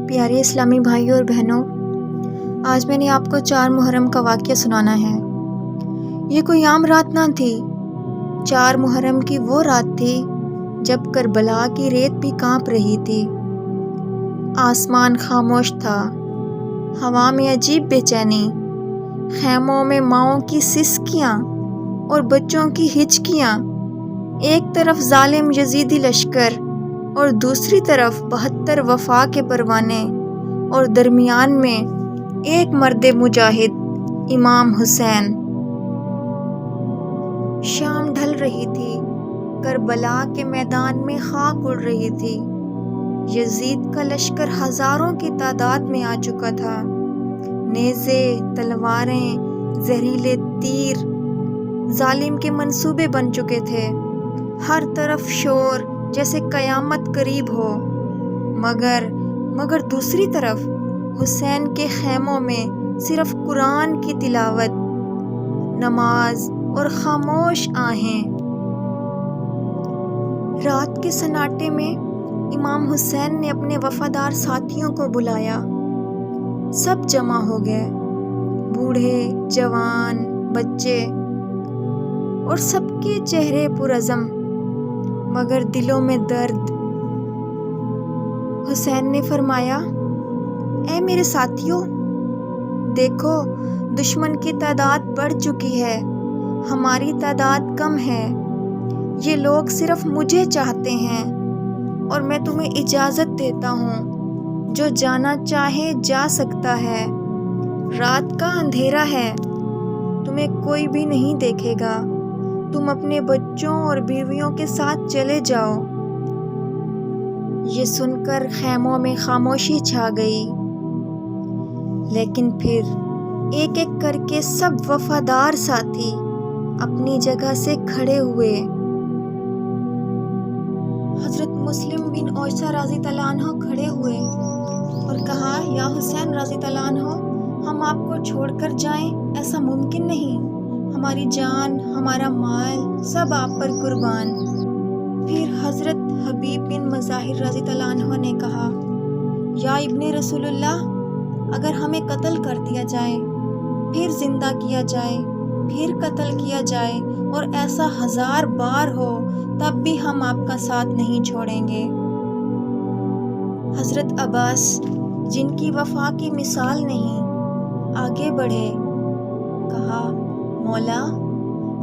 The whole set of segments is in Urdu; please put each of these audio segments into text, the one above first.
پیارے اسلامی بھائیوں اور بہنوں، آج میں نے آپ کو 4 محرم کا واقعہ سنانا ہے۔ یہ کوئی عام رات نہ تھی۔ 4 محرم کی وہ رات تھی جب کربلا کی ریت بھی کانپ رہی تھی۔ آسمان خاموش تھا، ہوا میں عجیب بے چینی، خیموں میں ماؤں کی سسکیاں اور بچوں کی ہچکیاں۔ ایک طرف ظالم یزیدی لشکر اور دوسری طرف 72 وفا کے پروانے، اور درمیان میں ایک مرد مجاہد، امام حسین۔ شام ڈھل رہی تھی، کربلا کے میدان میں خاک اڑ رہی تھی۔ یزید کا لشکر ہزاروں کی تعداد میں آ چکا تھا۔ نیزے، تلواریں، زہریلے تیر ظالم کے منصوبے بن چکے تھے۔ ہر طرف شور جیسے قیامت قریب ہو، مگر دوسری طرف حسین کے خیموں میں صرف قرآن کی تلاوت، نماز اور خاموش آہیں۔ رات کے سناٹے میں امام حسین نے اپنے وفادار ساتھیوں کو بلایا۔ سب جمع ہو گئے، بوڑھے، جوان، بچے، اور سب کے چہرے پرعزم مگر دلوں میں درد۔ حسین نے فرمایا، اے میرے ساتھیوں، دیکھو دشمن کی تعداد بڑھ چکی ہے، ہماری تعداد کم ہے۔ یہ لوگ صرف مجھے چاہتے ہیں اور میں تمہیں اجازت دیتا ہوں، جو جانا چاہے جا سکتا ہے۔ رات کا اندھیرا ہے، تمہیں کوئی بھی نہیں دیکھے گا، تم اپنے بچوں اور بیویوں کے ساتھ چلے جاؤ۔ یہ سن کر خیموں میں خاموشی چھا گئی، لیکن پھر ایک ایک کر کے سب وفادار ساتھی اپنی جگہ سے کھڑے ہوئے۔ حضرت مسلم بن عویسہ رضی اللہ عنہ کھڑے ہوئے اور کہا، یا حسین رضی اللہ عنہ، ہم آپ کو چھوڑ کر جائیں، ایسا ممکن نہیں۔ ہماری جان، ہمارا مال، سب آپ پر قربان۔ پھر حضرت حبیب بن مظاہر رضی اللہ عنہ نے کہا، یا ابن رسول اللہ، اگر ہمیں قتل کر دیا جائے، پھر زندہ کیا جائے، پھر قتل کیا جائے، اور ایسا 1000 بار ہو، تب بھی ہم آپ کا ساتھ نہیں چھوڑیں گے۔ حضرت عباس، جن کی وفا کی مثال نہیں، آگے بڑھے، کہا، مولا،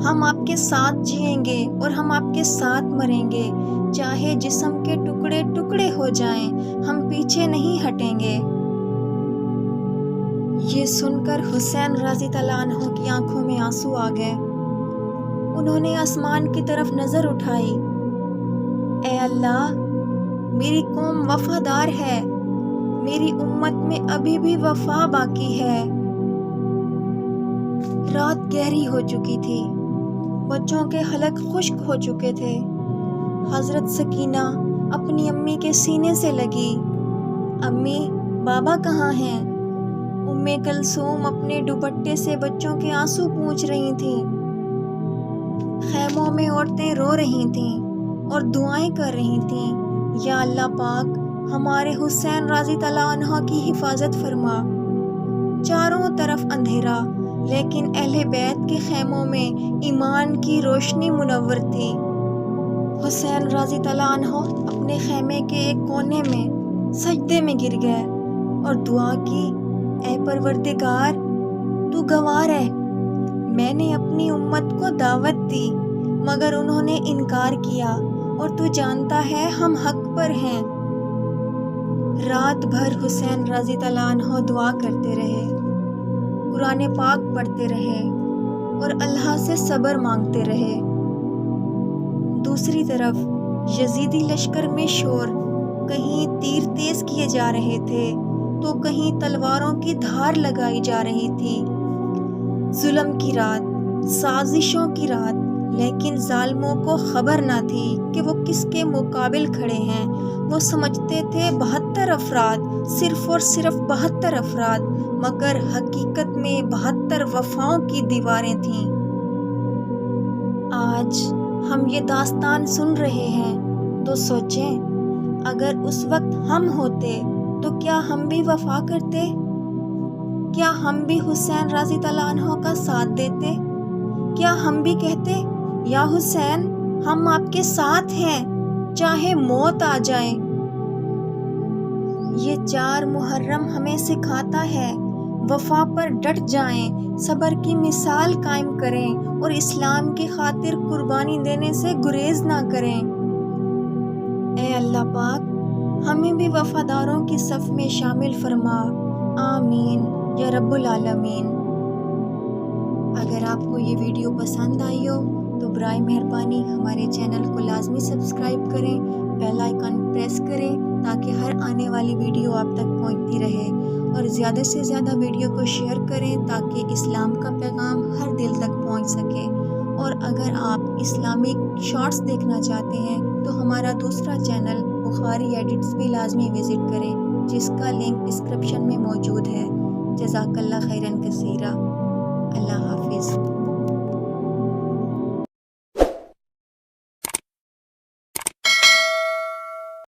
ہم آپ کے ساتھ جئیں گے اور ہم آپ کے ساتھ مریں گے، چاہے جسم کے ٹکڑے ٹکڑے ہو جائیں، ہم پیچھے نہیں ہٹیں گے۔ یہ سن کر حسین رضی اللہ عنہ کی آنکھوں میں آنسو آ گئے۔ انہوں نے آسمان کی طرف نظر اٹھائی، اے اللہ، میری قوم وفادار ہے، میری امت میں ابھی بھی وفا باقی ہے۔ رات گہری ہو چکی تھی، بچوں کے حلق خشک ہو چکے تھے۔ حضرت سکینہ اپنی امی کے سینے سے لگی، امی، بابا کہاں ہیں؟ ام کلثوم اپنے دوپٹے سے بچوں کے آنسو پونچھ رہی تھیں۔ خیموں میں عورتیں رو رہی تھیں اور دعائیں کر رہی تھیں، یا اللہ پاک، ہمارے حسین رضی اللہ عنہ کی حفاظت فرما۔ چاروں طرف اندھیرا، لیکن اہل بیت کے خیموں میں ایمان کی روشنی منور تھی۔ حسین رضی اللہ عنہ اپنے خیمے کے ایک کونے میں سجدے میں گر گئے اور دعا کی، اے پروردگار، تو گواہ ہے، میں نے اپنی امت کو دعوت دی مگر انہوں نے انکار کیا، اور تو جانتا ہے ہم حق پر ہیں۔ رات بھر حسین رضی اللہ عنہ دعا کرتے رہے، قرآن پاک پڑھتے رہے اور اللہ سے صبر مانگتے رہے۔ دوسری طرف یزیدی لشکر میں شور، کہیں تیر تیز کیے جا رہے تھے تو کہیں تلواروں کی دھار لگائی جا رہی تھی۔ ظلم کی رات، سازشوں کی رات، لیکن ظالموں کو خبر نہ تھی کہ وہ کس کے مقابل کھڑے ہیں۔ وہ سمجھتے تھے 72 افراد، صرف اور صرف 72 افراد، مگر حقیقت میں 72 وفاؤں کی دیواریں تھیں۔ آج ہم یہ داستان سن رہے ہیں تو سوچیں، اگر اس وقت ہم ہوتے تو کیا ہم بھی وفا کرتے؟ کیا ہم بھی حسین رضی اللہ عنہ کا ساتھ دیتے؟ کیا ہم بھی کہتے یا حسین ہم آپ کے ساتھ ہیں چاہے موت آ جائے؟ یہ 4 محرم ہمیں سکھاتا ہے وفا پر ڈٹ جائیں، صبر کی مثال قائم کریں اور اسلام کی خاطر قربانی دینے سے گریز نہ کریں۔ اے اللہ پاک ہمیں بھی وفاداروں کی صف میں شامل فرما، آمین یا رب العالمین۔ اگر آپ کو یہ ویڈیو پسند آئی ہو تو برائے مہربانی ہمارے چینل کو لازمی سبسکرائب کریں، بیل آئیکن پریس کریں تاکہ ہر آنے والی ویڈیو آپ تک پہنچتی رہے، اور زیادہ سے زیادہ ویڈیو کو شیئر کریں تاکہ اسلام کا پیغام ہر دل تک پہنچ سکے۔ اور اگر آپ اسلامک شارٹس دیکھنا چاہتے ہیں تو ہمارا دوسرا چینل بخاری ایڈٹس بھی لازمی وزٹ کریں، جس کا لنک ڈسکرپشن میں موجود ہے۔ جزاک اللہ خیرن کثیرہ۔ اللہ حافظ۔